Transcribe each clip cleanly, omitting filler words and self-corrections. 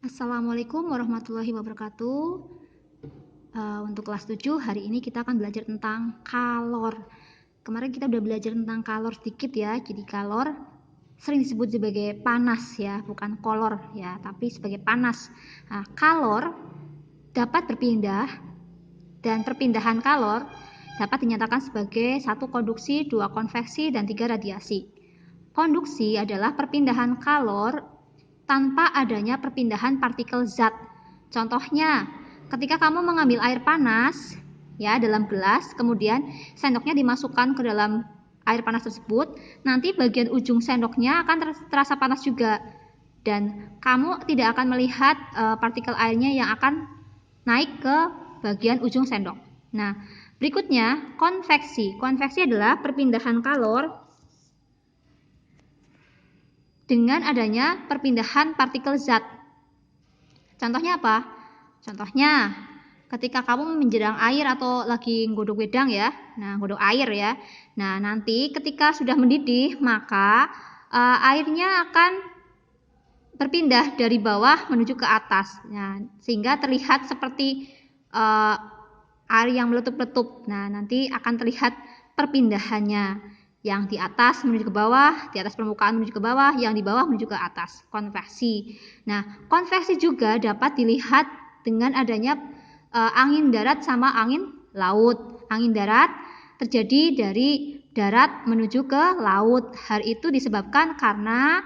Assalamualaikum warahmatullahi wabarakatuh. Untuk kelas 7 hari ini kita akan belajar tentang kalor. Kemarin kita udah belajar tentang kalor sedikit ya. Jadi kalor sering disebut sebagai panas ya, bukan kolor ya, tapi sebagai panas. Nah, kalor dapat berpindah dan perpindahan kalor dapat dinyatakan sebagai 1 konduksi, 2 konveksi, dan 3 radiasi. Konduksi adalah perpindahan kalor tanpa adanya perpindahan partikel zat. Contohnya, ketika kamu mengambil air panas ya dalam gelas, kemudian sendoknya dimasukkan ke dalam air panas tersebut, nanti bagian ujung sendoknya akan terasa panas juga, dan kamu tidak akan melihat partikel airnya yang akan naik ke bagian ujung sendok. Nah, berikutnya konveksi. Konveksi adalah perpindahan kalor dengan adanya perpindahan partikel zat. Contohnya apa? Contohnya ketika kamu menjerang air atau lagi nggodok wedang ya. Nah, nggodok air ya. Nah, nanti ketika sudah mendidih, maka airnya akan berpindah dari bawah menuju ke atas. Nah, sehingga terlihat seperti air yang meletup-letup. Nah, nanti akan terlihat perpindahannya. Yang di atas menuju ke bawah, di atas permukaan menuju ke bawah, yang di bawah menuju ke atas. Konveksi. Nah, konveksi juga dapat dilihat dengan adanya angin darat sama angin laut. Angin darat terjadi dari darat menuju ke laut. Hal itu disebabkan karena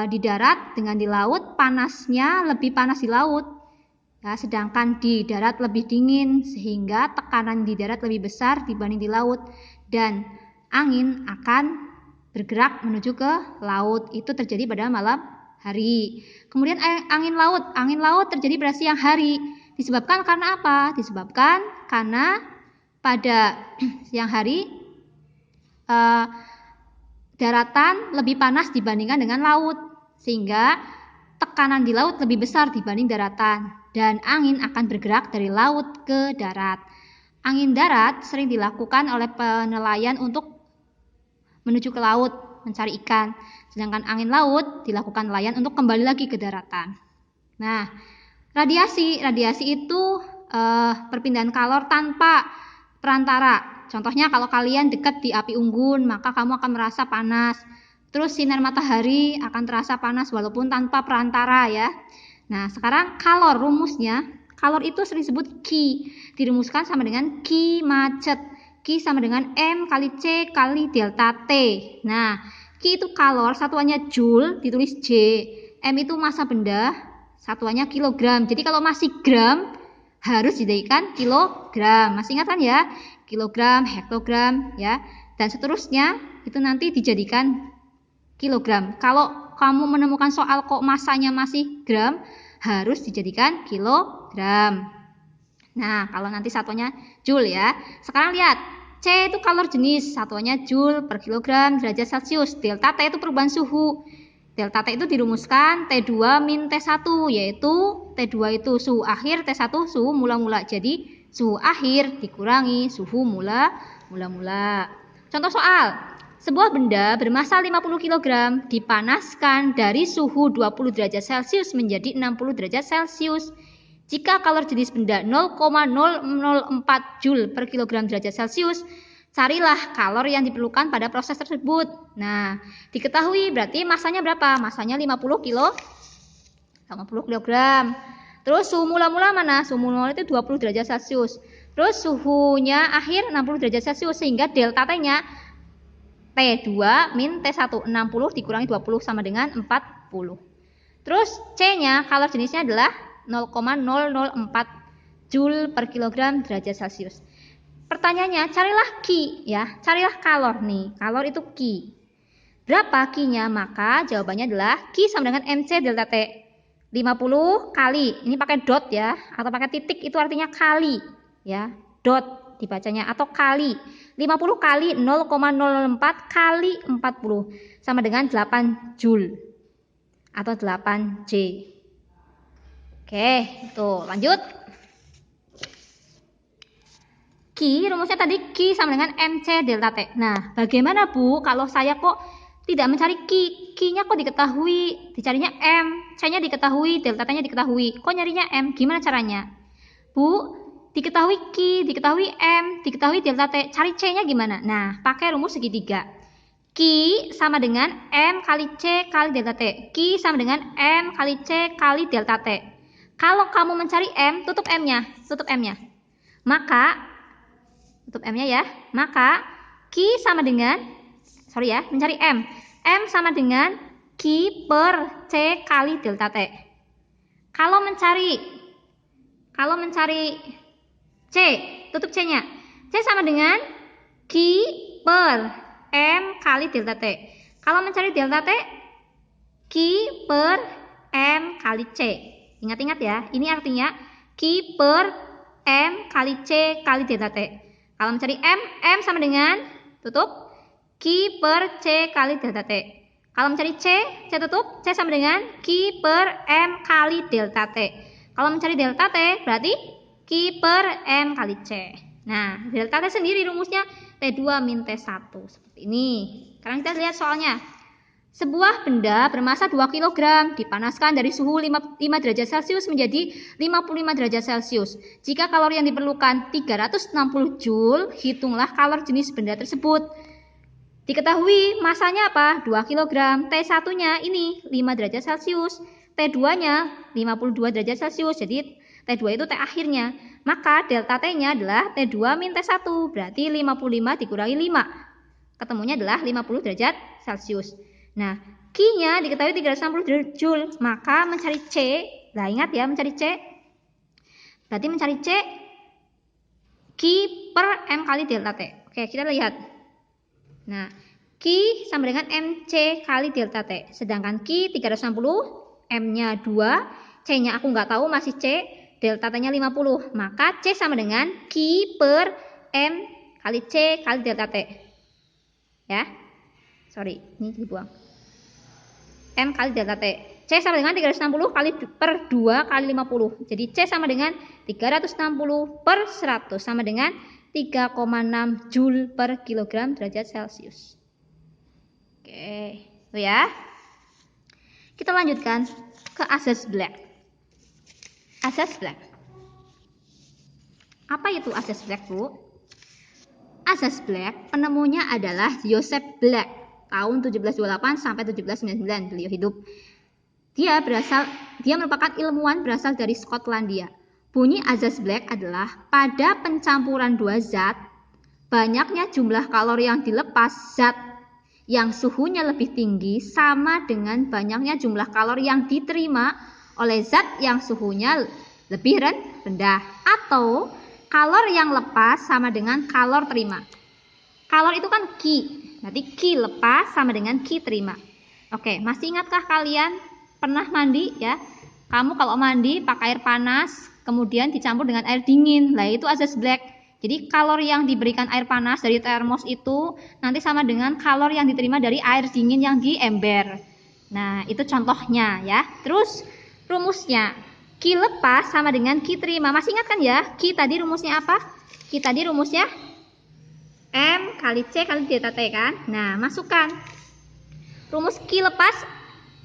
di darat dengan di laut panasnya lebih panas di laut. Ya, sedangkan di darat lebih dingin, sehingga tekanan di darat lebih besar dibanding di laut, dan angin akan bergerak menuju ke laut. Itu terjadi pada malam hari. Kemudian angin laut terjadi pada siang hari. Disebabkan karena apa? Disebabkan karena pada siang hari daratan lebih panas dibandingkan dengan laut, sehingga tekanan di laut lebih besar dibanding daratan, dan angin akan bergerak dari laut ke darat. Angin darat sering dilakukan oleh penelayan untuk menuju ke laut mencari ikan, sedangkan angin laut dilakukan nelayan untuk kembali lagi ke daratan. Nah, radiasi itu perpindahan kalor tanpa perantara. Contohnya kalau kalian dekat di api unggun, maka kamu akan merasa panas. Terus sinar matahari akan terasa panas walaupun tanpa perantara ya. Nah, sekarang kalor rumusnya. Kalor itu sering disebut Q, dirumuskan sama dengan Q macet. Q sama dengan M kali C kali delta T. Nah, Q itu kalor, satuannya joule, ditulis J. M itu massa benda, satuannya kilogram. Jadi kalau masih gram, harus dijadikan kilogram. Masih ingat kan ya? Kilogram, hektogram, ya. Dan seterusnya, itu nanti dijadikan kilogram. Kalau kamu menemukan soal kok massanya masih gram, harus dijadikan kilogram. Nah, kalau nanti satuannya joule ya. Sekarang lihat, C itu kalor jenis, satuannya joule per kilogram derajat Celcius. Delta T itu perubahan suhu. Delta T itu dirumuskan T2 min T1, yaitu T2 itu suhu akhir, T1 suhu mula-mula. Jadi suhu akhir dikurangi suhu mula-mula. Contoh soal, sebuah benda bermassa 50 kg dipanaskan dari suhu 20 derajat Celcius menjadi 60 derajat Celcius. Jika kalor jenis benda 0,004 Joule per kilogram derajat Celcius, carilah kalor yang diperlukan pada proses tersebut. Nah, diketahui berarti masanya berapa? Masanya 50 kg. Terus suhu mula-mula mana? Suhu mula itu 20 derajat Celcius. Terus suhunya akhir 60 derajat Celcius, sehingga delta T-nya T2 min T1, 60 dikurangi 20 sama dengan 40. Terus C-nya, kalor jenisnya adalah 0,004 Joule per kilogram derajat Celcius. Pertanyaannya, carilah Q ya, carilah kalor nih. Kalor itu Q. Berapa Q-nya? Maka jawabannya adalah Q sama dengan MC delta T. 50 kali, ini pakai dot ya, atau pakai titik itu artinya kali ya. Dot dibacanya atau kali. 50 kali 0,004 kali 40 sama dengan 8 Joule atau 8 J. Oke, itu lanjut. Q, rumusnya tadi Q sama dengan MC delta T. Nah, bagaimana Bu kalau saya kok tidak mencari Q. Q-nya kok diketahui, dicarinya M. C-nya diketahui, delta T-nya diketahui. Kok nyarinya M? Gimana caranya? Bu, diketahui Q, diketahui M, diketahui delta T. Cari C-nya gimana? Nah, pakai rumus segitiga. Q sama dengan M kali C kali delta T. Q sama dengan M kali C kali delta T. Kalau kamu mencari M, tutup M-nya. Tutup M-nya. Maka, tutup M-nya ya. Maka, Q sama dengan, mencari M. M sama dengan Q per C kali delta T. Kalau mencari C, tutup C-nya. C sama dengan Q per M kali delta T. Kalau mencari delta T, Q per M kali C. Ingat-ingat ya, ini artinya Q per M kali C kali delta T. Kalau mencari M sama dengan, tutup, Q per C kali delta T. Kalau mencari C tutup, C sama dengan Q per M kali delta T. Kalau mencari delta T, berarti Q per M kali C. Nah, delta T sendiri rumusnya T2 min T1. Seperti ini. Sekarang kita lihat soalnya. Sebuah benda bermasa 2 kg dipanaskan dari suhu 5 derajat Celcius menjadi 55 derajat Celcius. Jika kalori yang diperlukan 360 Joule, hitunglah kalori jenis benda tersebut. Diketahui masanya apa? 2 kg. T1-nya ini 5 derajat Celcius. T2-nya 52 derajat Celcius. Jadi T2 itu T akhirnya. Maka delta T-nya adalah T2 min T1. Berarti 55 dikurangi 5. Ketemunya adalah 50 derajat Celcius. Nah, Q-nya diketahui 360 Joule. Maka mencari C. Nah, ingat ya, mencari C. Berarti mencari C Q per M kali delta T. Oke, kita lihat. Nah, Q sama dengan MC kali delta T. Sedangkan Q 360, M-nya 2, C-nya aku nggak tahu, masih C, delta T-nya 50. Maka C sama dengan Q per M kali C kali delta T. Ya, ini dibuang. M kali delta T. C sama dengan 360 kali per 2 kali 50. Jadi C sama dengan 360 per 100 sama dengan 3,6 Joule per kilogram derajat Celcius. Oke, itu ya. Kita lanjutkan ke asas Black. Asas Black. Apa itu asas Black, Bu? Asas Black penemunya adalah Joseph Black. Tahun 1728 sampai 1799 beliau hidup. Dia merupakan ilmuwan berasal dari Skotlandia. Bunyi asas Black adalah pada pencampuran dua zat, banyaknya jumlah kalori yang dilepas zat yang suhunya lebih tinggi sama dengan banyaknya jumlah kalori yang diterima oleh zat yang suhunya lebih rendah, atau kalori yang lepas sama dengan kalori terima. Kalori itu kan Q, berarti Q lepas sama dengan Q terima. Oke, masih ingatkah kalian pernah mandi ya? Kamu kalau mandi pakai air panas, kemudian dicampur dengan air dingin, lah itu asas Black. Jadi kalori yang diberikan air panas dari termos itu nanti sama dengan kalori yang diterima dari air dingin yang di ember. Nah, itu contohnya ya. Terus rumusnya, Q lepas sama dengan Q terima. Masih ingat kan ya? Q tadi rumusnya apa? Q tadi rumusnya M kali C kali delta T kan? Nah, masukkan rumus Q lepas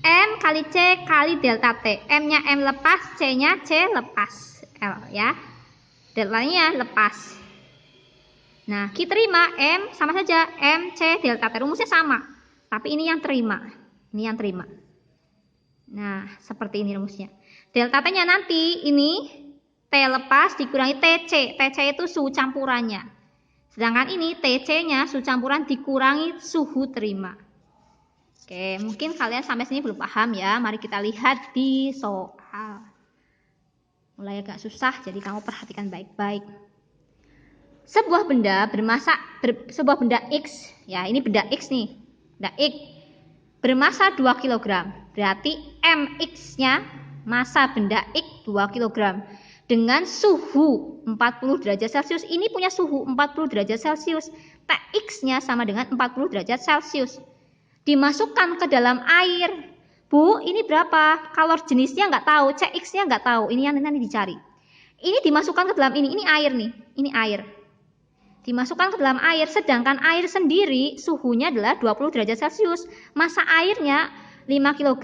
M kali C kali delta T. M-nya M lepas, C-nya C lepas. L ya. Deltanya lepas. Nah, Q terima M sama saja M C delta T. Rumusnya sama. Tapi ini yang terima. Ini yang terima. Nah, seperti ini rumusnya. Delta T-nya nanti ini T lepas dikurangi TC. TC itu suhu campurannya. Sedangkan ini TC-nya suhu campuran dikurangi suhu terima. Oke, mungkin kalian sampai sini belum paham ya. Mari kita lihat di soal. Mulai agak susah, jadi kamu perhatikan baik-baik. Sebuah benda sebuah benda X, ya ini benda X nih. Benda X bermasa 2 kg. Berarti MX-nya massa benda X 2 kg. Dengan suhu 40 derajat Celcius, ini punya suhu 40 derajat Celcius. Tx-nya sama dengan 40 derajat Celcius. Dimasukkan ke dalam air. Bu, ini berapa? Kalori jenisnya nggak tahu, Cx-nya nggak tahu. Ini yang nanti dicari. Ini dimasukkan ke dalam ini air nih. Ini air. dimasukkan ke dalam air, sedangkan air sendiri suhunya adalah 20 derajat Celcius. Massa airnya 5 kg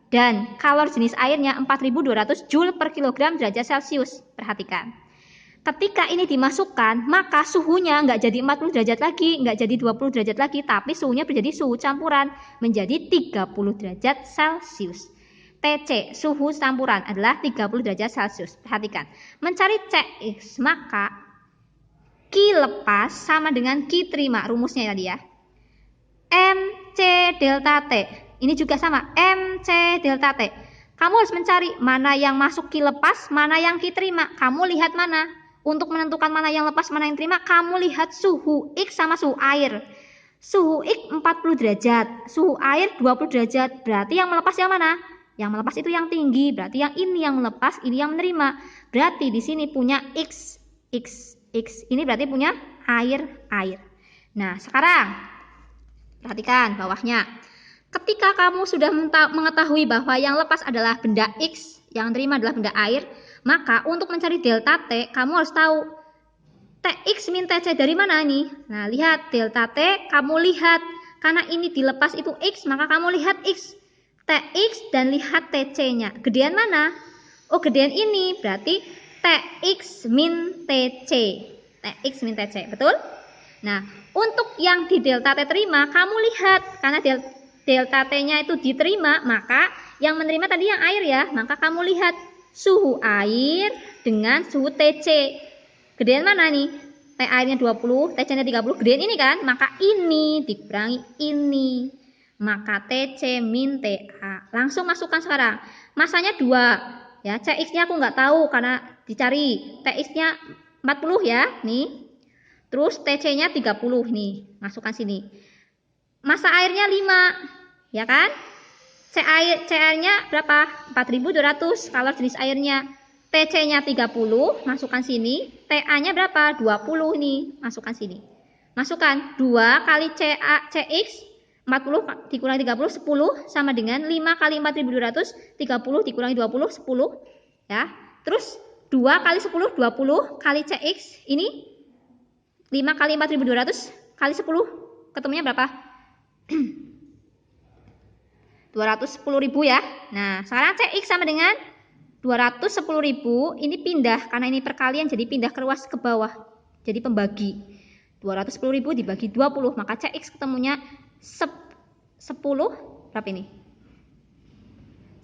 dan kalor jenis airnya 4200 Joule per kilogram derajat Celcius. Perhatikan. Ketika ini dimasukkan, maka suhunya nggak jadi 40 derajat lagi, nggak jadi 20 derajat lagi, tapi suhunya menjadi suhu campuran, menjadi 30 derajat Celcius. TC, suhu campuran adalah 30 derajat Celcius. Perhatikan, mencari Cx, maka Q lepas sama dengan Q terima, rumusnya tadi ya. MC delta T, ini juga sama, MC delta T. Kamu harus mencari mana yang masuk Q lepas, mana yang Q terima. Kamu lihat mana? Untuk menentukan mana yang lepas, mana yang terima, kamu lihat suhu X sama suhu air. Suhu X 40 derajat, suhu air 20 derajat. Berarti yang melepas yang mana? Yang melepas itu yang tinggi. Berarti yang ini yang melepas, ini yang menerima. Berarti di sini punya X. Ini berarti punya air. Nah, sekarang perhatikan bawahnya. Ketika kamu sudah mengetahui bahwa yang lepas adalah benda X, yang terima adalah benda air, maka untuk mencari delta T, kamu harus tahu Tx min Tc dari mana nih? Nah, lihat delta T, kamu lihat. Karena ini dilepas itu X, maka kamu lihat X. Tx dan lihat Tc-nya. Gedean mana? Oh, gedean ini. Berarti Tx min Tc. Tx min Tc, betul? Nah, untuk yang di delta T terima, kamu lihat. Karena delta T-nya itu diterima, maka yang menerima tadi yang air ya. Maka kamu lihat suhu air dengan suhu TC. Gedean mana nih? T airnya 20, TC-nya 30. Gedean ini kan? Maka ini dikurangi ini. Maka TC min TA. Langsung masukkan sekarang. Masanya 2. Ya, CX-nya aku nggak tahu karena dicari. TX-nya 40 ya. Nih. Terus TC-nya 30 nih. Masukkan sini. Massa airnya 5. Ya kan? C airnya berapa? 4200 kalor jenis airnya. TC-nya 30, masukkan sini. TA-nya berapa? 20 nih, masukkan sini. Masukkan 2 kali CX 40 dikurangi 30 10 sama dengan 5 kali 4200 30 dikurangi 20 10 ya. Terus 2 kali 10 20 kali CX ini 5 kali 4200 kali 10 ketemunya berapa? 210.000 ya. Nah, sekarang CX sama dengan 210.000. Ini pindah karena ini perkalian jadi pindah ke ruas ke bawah. Jadi pembagi. 210.000 dibagi 20, maka CX ketemunya 10 berapa ini?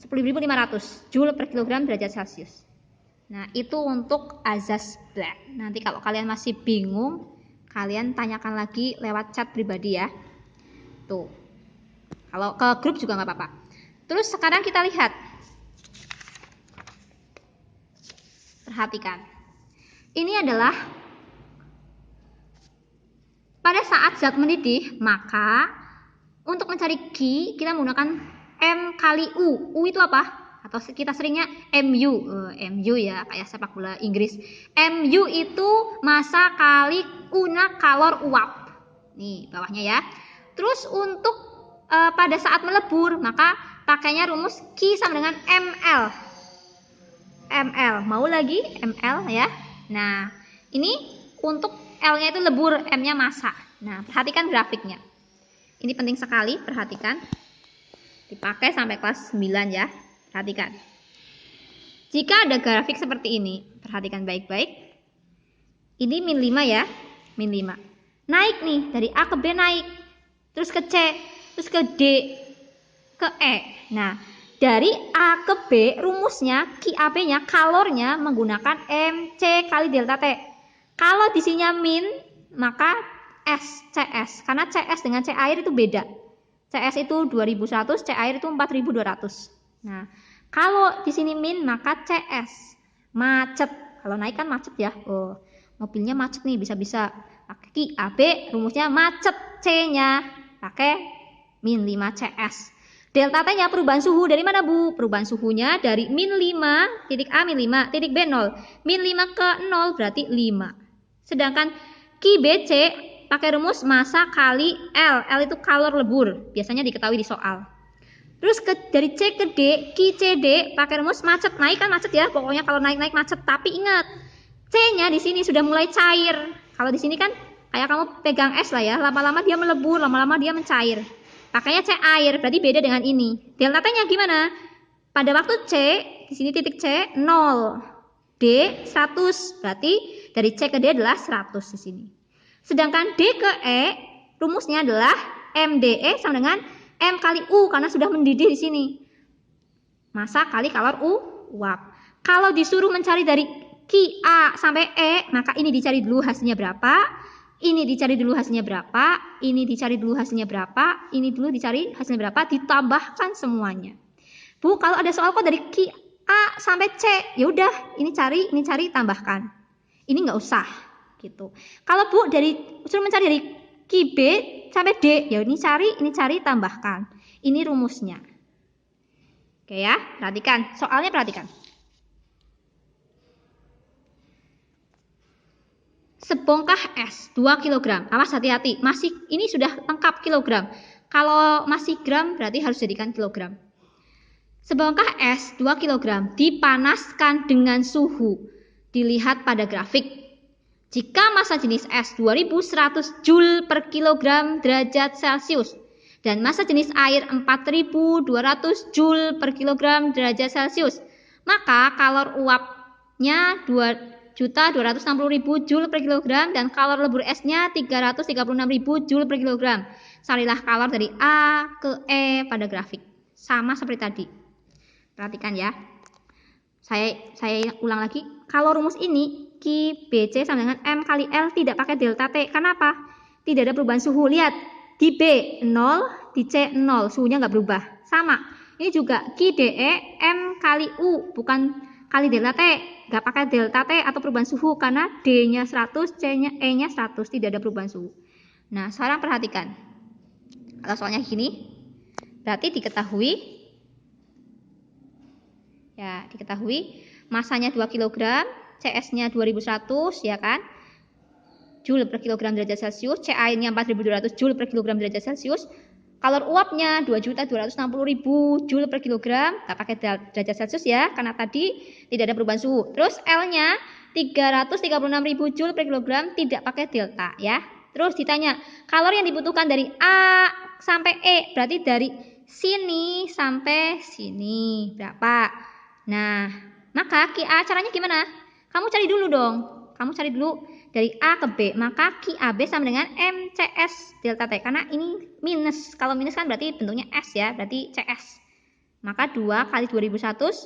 10.500 Joule per kilogram derajat Celcius. Nah, itu untuk azas black. Nanti kalau kalian masih bingung, kalian tanyakan lagi lewat chat pribadi ya. Tuh. Kalau ke grup juga nggak apa-apa. Terus sekarang kita lihat. Perhatikan. Ini adalah pada saat zat mendidih, maka untuk mencari Q kita menggunakan M kali U. U itu apa? Atau kita seringnya MU. MU ya, kayak sepak bola Inggris. MU itu massa kali una kalor uap. Nih, bawahnya ya. Terus untuk pada saat melebur, maka pakainya rumus Q sama dengan ML. Mau lagi ML ya. Nah, ini untuk L-nya itu lebur, M-nya massa. Nah, perhatikan grafiknya. Ini penting sekali, perhatikan. Dipakai sampai kelas 9 ya. Perhatikan. Jika ada grafik seperti ini, perhatikan baik-baik. Ini min 5 ya, min 5. Naik nih, dari A ke B naik. Terus ke C, terus ke D, ke E. Nah, dari A ke B rumusnya QAP-nya kalornya menggunakan MC kali delta T. Kalau di sininya min, maka CS. Karena CS dengan C air itu beda. CS itu 2100, C air itu 4200. Nah, kalau di sini min maka CS. Macet. Kalau naik kan macet ya. Oh, mobilnya macet nih, bisa-bisa pakai QAP rumusnya macet, C-nya pakai min 5 CS. Delta T-nya perubahan suhu dari mana, Bu? Perubahan suhunya dari min 5, titik A min 5, titik B 0. Min 5 ke 0 berarti 5. Sedangkan QBC pakai rumus massa kali L. L itu kalor lebur. Biasanya diketahui di soal. Terus dari C ke D, QCD pakai rumus macet. Naik kan macet ya, pokoknya kalau naik-naik macet. Tapi ingat, C-nya di sini sudah mulai cair. Kalau di sini kan kayak kamu pegang es lah ya, lama-lama dia melebur, lama-lama dia mencair. Pakainya C air, berarti beda dengan ini. Delta T-nya gimana? Pada waktu C, di sini titik C 0, D 100, berarti dari C ke D adalah 100 di sini. Sedangkan D ke E, rumusnya adalah MdE sama dengan M kali U karena sudah mendidih di sini. Massa kali kalor uap. Kalau disuruh mencari dari Ki A sampai E, maka ini dicari dulu hasilnya berapa, ini dicari dulu hasilnya berapa, ini dicari dulu hasilnya berapa, ini dulu dicari hasilnya berapa, ditambahkan semuanya. Bu, kalau ada soal kok dari Ki A sampai C, ya udah, ini cari, tambahkan. Ini nggak usah, gitu. Kalau Bu suruh mencari dari Ki B sampai D, ya ini cari, tambahkan. Ini rumusnya. Oke ya, perhatikan, soalnya perhatikan. Sebongkah es 2 kg. Awas hati-hati, masih ini sudah lengkap kilogram. Kalau masih gram berarti harus jadikan kilogram. Sebongkah es 2 kg dipanaskan dengan suhu. Dilihat pada grafik. Jika massa jenis es 2100 Joule per kilogram derajat Celcius dan massa jenis air 4200 Joule per kilogram derajat Celcius, maka kalor uapnya 2.260.000 Joule per kilogram dan kalor lebur esnya 336.000 Joule per kilogram. Carilah kalor dari A ke E pada grafik. Sama seperti tadi. Perhatikan ya. Saya ulang lagi. Kalau rumus ini Ki BC sama dengan M kali L tidak pakai delta T. Kenapa? Tidak ada perubahan suhu. Lihat. Di B 0, di C 0. Suhunya nggak berubah. Sama. Ini juga Ki DE M kali U. Bukan kali delta T, nggak pakai delta T atau perubahan suhu karena D-nya 100, C-nya E-nya 100, tidak ada perubahan suhu. Nah, sekarang perhatikan. Kalau soalnya gini, berarti diketahui masanya 2 kg, CS-nya 2100 ya kan? Joule per kilogram derajat Celcius, CA-nya 4200 Joule per kilogram derajat Celcius. Kalor uapnya 2.260.000 Joule per kilogram, nggak pakai derajat Celcius ya, karena tadi tidak ada perubahan suhu. Terus L-nya 336.000 Joule per kilogram, tidak pakai delta ya. Terus ditanya, kalor yang dibutuhkan dari A sampai E, berarti dari sini sampai sini berapa? Nah, maka Ki A caranya gimana? Kamu cari dulu dong. Kamu cari dulu dari A ke B, maka Ki AB sama dengan MCS delta T, karena ini minus. Kalau minus kan berarti bentuknya S ya, berarti CS. Maka 2 kali 2100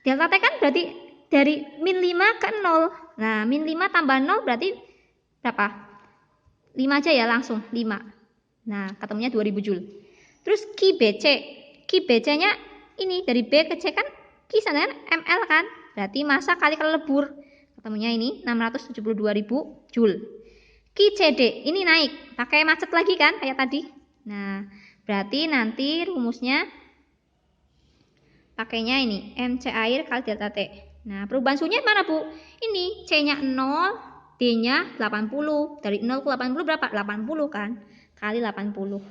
delta T kan berarti dari min 5 ke 0. Nah, min 5 tambah 0 berarti berapa? 5 aja ya langsung, 5. Nah, ketemunya 2000 Joule. Terus Ki BC. Ki BC-nya ini dari B ke C kan Ki sama dengan ML kan? Berarti massa kali lebur. Ketemunya ini 672.000 Joule. Ki CD ini naik, pakai macet lagi kan kayak tadi. Nah, berarti nanti rumusnya pakainya ini MC air kali delta T. Nah, perubahan suhunya mana, Bu? Ini C-nya 0, D-nya 80. Dari 0 ke 80 berapa? 80 kan? Kali 80.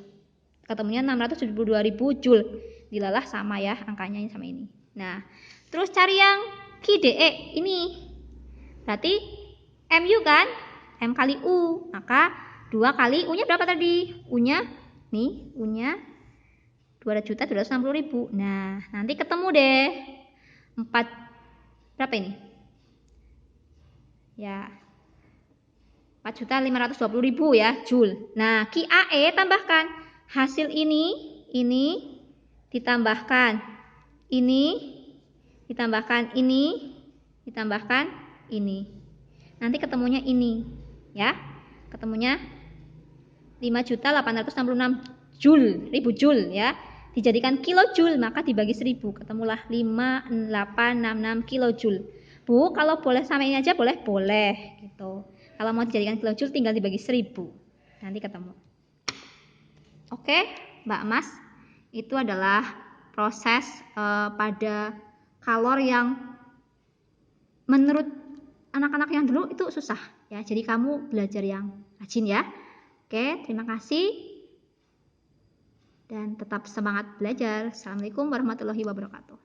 Ketemunya 672.000 Joule. Dilalah sama ya angkanya sama ini. Nah, terus cari yang Ki DE ini. Berarti MU kan? M kali U. Maka 2 kali U-nya berapa tadi? U-nya nih, U-nya 2.260.000. Nah, nanti ketemu deh. 4 berapa ini? Ya. 4.520.000 ya, Joule. Nah, Ki AE tambahkan hasil ini ditambahkan ini, ditambahkan ini, ditambahkan ini. Nanti ketemunya ini ya. Ketemunya 5.866.000 Joule ya. Dijadikan kilojoule maka dibagi 1000, ketemulah 5866 kilojoule. Bu, kalau boleh sama ini aja boleh gitu. Kalau mau dijadikan kilojoule tinggal dibagi 1000. Nanti ketemu. Oke, Mbak Mas. Itu adalah proses pada kalor yang menurut anak-anak yang dulu itu susah ya. Jadi kamu belajar yang rajin ya. Oke, terima kasih. Dan tetap semangat belajar. Assalamualaikum warahmatullahi wabarakatuh.